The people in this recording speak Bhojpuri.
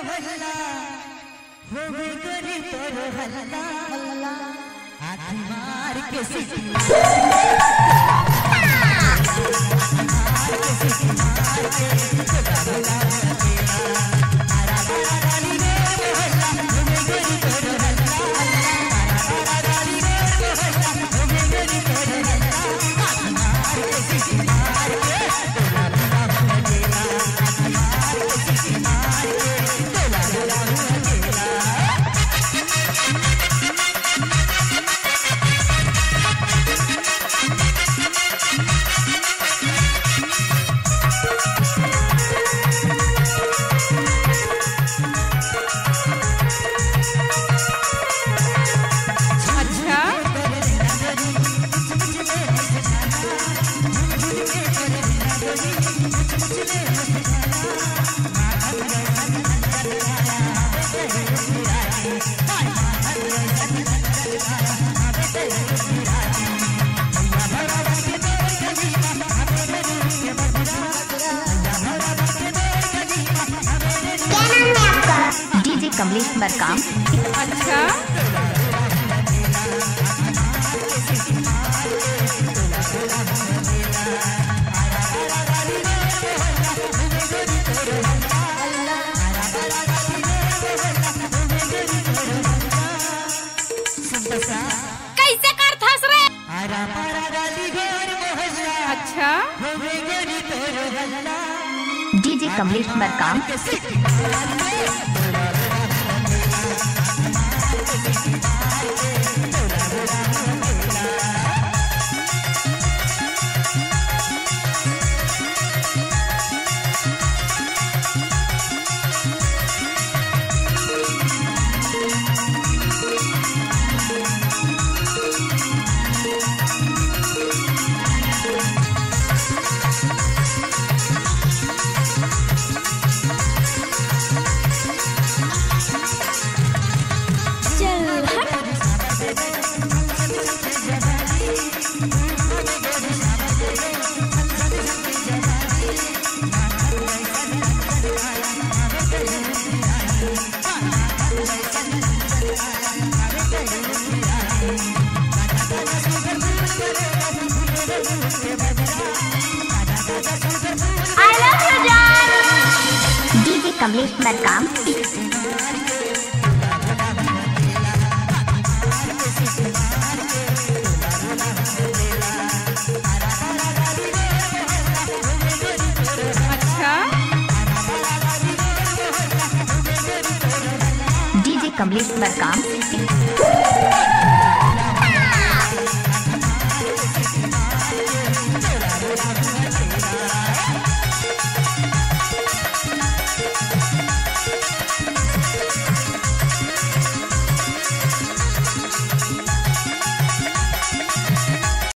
मोहल्ला होवे गरी तोर हल्ला हल्ला हाथी मार के सीटी मार के खुदा बुला तेरा आरा आरा डाली रे मोहल्ला होवे गरी तोर हल्ला आरा डाली रे मोहल्ला होवे गरी तोर हल्ला हाथी मार के सीटी मार के खुदा बुला तेरा हाथी मार के सीटी मार के खुदा बुला तेरा डीजे कमलेश मरकाम। अच्छा कैसे कर थस रे? अच्छा डीजे कमलेश मरकाम। डीजे कमलेश मरकाम। अच्छा डीजे कमलेश मरकाम।